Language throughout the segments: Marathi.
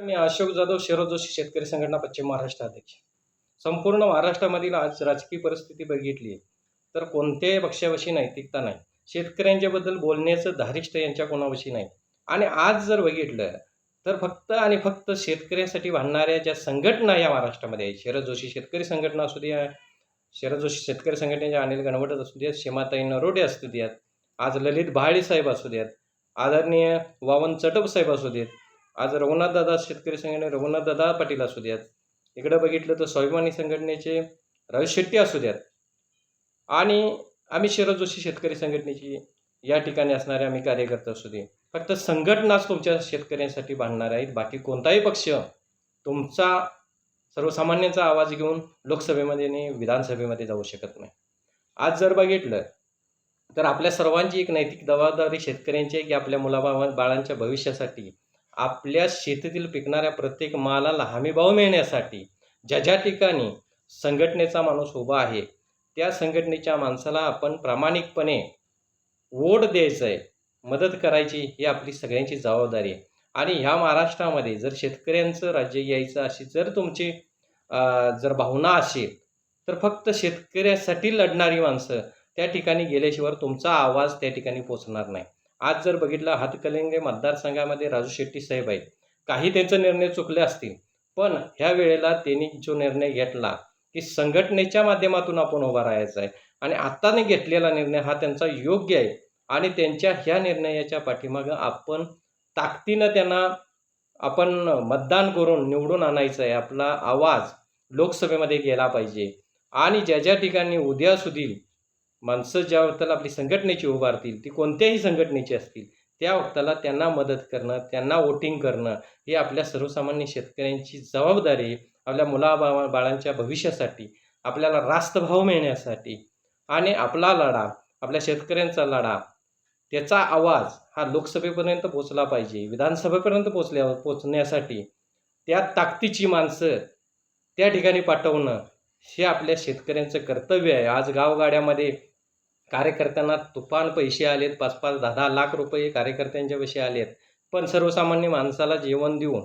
मी अशोक जाधव, शरद जोशी शेतकरी संघटना पश्चिम महाराष्ट्र अध्यक्ष. संपूर्ण महाराष्ट्रामधील आज राजकीय परिस्थिती बघितली तर कोणत्याही पक्षाविषयी नैतिकता नाही. शेतकऱ्यांच्याबद्दल बोलण्याचं धारिष्ट यांच्या कोणाविषयी नाही. आणि आज जर बघितलं तर फक्त आणि फक्त शेतकऱ्यांसाठी भांडणाऱ्या ज्या संघटना या महाराष्ट्रामध्ये आहेत, शरद जोशी शेतकरी संघटना असू द्या, शरद जोशी शेतकरी संघटनेचे अनिल गणवटच असू द्यात, सीमाताई नरोडे असू द्यात, आज ललित बहाळे साहेब असू द्यात, आदरणीय वामन चटप साहेब असू देत, आज रघुनाथदादा शेतकरी संघटने रघुनाथदादा पाटील असू द्यात, इकडं बघितलं तर स्वाभिमानी संघटनेचे रवी शेट्टी असू द्यात, आणि आम्ही शरद जोशी शेतकरी संघटनेची या ठिकाणी असणारे आम्ही कार्यकर्ते असू दे. फक्त संघटनाच तुमच्या शेतकऱ्यांसाठी भांडणार आहेत. बाकी कोणताही पक्ष तुमचा सर्वसामान्यांचा आवाज घेऊन लोकसभेमध्ये आणि विधानसभेमध्ये जाऊ शकत नाही. आज जर बघितलं तर आपल्या सर्वांची एक नैतिक जबाबदारी शेतकऱ्यांची आहे की आपल्या बाळांच्या भविष्यासाठी आपल्या शेतीतील पिकणाऱ्या प्रत्येक मालाला हमीभाव मिळण्यासाठी ज्या ज्या ठिकाणी संघटनेचा माणूस उभा आहे त्या संघटनेच्या माणसाला आपण प्रामाणिकपणे वोट द्यायचं आहे, मदत करायची ही आपली सगळ्यांची जबाबदारी आहे. आणि ह्या महाराष्ट्रामध्ये जर शेतकऱ्यांचं राज्य यायचं अशी जर तुमची जर भावना असेल तर फक्त शेतकऱ्यासाठी लढणारी माणसं त्या ठिकाणी गेल्याशिवाय तुमचा आवाज त्या ठिकाणी पोचणार नाही. आज जर बघितलं हातकलिंगे मतदारसंघामध्ये राजू शेट्टी साहेब आहेत. काही त्यांचे निर्णय चुकले असतील, पण ह्या वेळेला त्यांनी जो निर्णय घेतला की संघटनेच्या माध्यमातून आपण उभा राहायचं आहे आणि आत्ताने घेतलेला निर्णय हा त्यांचा योग्य आहे. आणि त्यांच्या ह्या निर्णयाच्या पाठीमागं आपण ताकदीनं त्यांना आपण मतदान करून निवडून आणायचं आहे. आपला आवाज लोकसभेमध्ये गेला पाहिजे. आणि ज्या ज्या ठिकाणी उद्या सुधील माणसं ज्या वक्ताला आपली संघटनेची उभारतील, ती कोणत्याही संघटनेची असतील, त्या वक्ताला त्यांना मदत करणं, त्यांना वोटिंग करणं ही आपल्या सर्वसामान्य शेतकऱ्यांची जबाबदारी आहे. आपल्या बाळांच्या भविष्यासाठी, आपल्याला रास्त भाव मिळण्यासाठी आणि आपला लढा, आपल्या शेतकऱ्यांचा लढा, त्याचा आवाज हा लोकसभेपर्यंत पोचला पाहिजे. विधानसभेपर्यंत पोचण्यासाठी त्या ताकदीची माणसं त्या ठिकाणी पाठवणं हे आपल्या शेतकऱ्यांचं कर्तव्य आहे. आज गावगाड्यामध्ये कार्यकर्त्यांना तुफान पैसे आलेत, 5-5, 10-10 लाख रुपये कार्यकर्त्यांच्या पैसे आलेत. पण सर्वसामान्य माणसाला जेवण देऊन,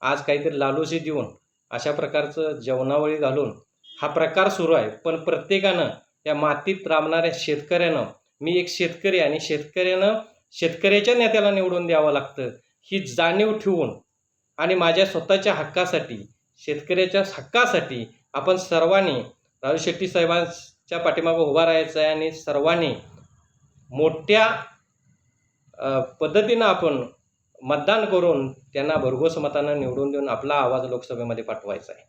आज काहीतरी लालूची देऊन, अशा प्रकारचं जेवणावळी घालून हा प्रकार सुरू आहे. पण प्रत्येकानं या मातीत राबणाऱ्या शेतकऱ्यानं, मी एक शेतकरी आणि शेतकऱ्यानं शेतकऱ्याच्या नेत्याला निवडून द्यावं लागतं ही जाणीव ठेवून आणि माझ्या स्वतःच्या हक्कासाठी, शेतकऱ्याच्या हक्कासाठी आपण सर्वांनी राजू शेट्टी साहेबांच्या पाठीमागं उभा राहायचं आहे आणि सर्वांनी मोठ्या पद्धतीनं आपण मतदान करून त्यांना भरघोस मतानं निवडून देऊन आपला आवाज लोकसभेमध्ये पाठवायचा आहे.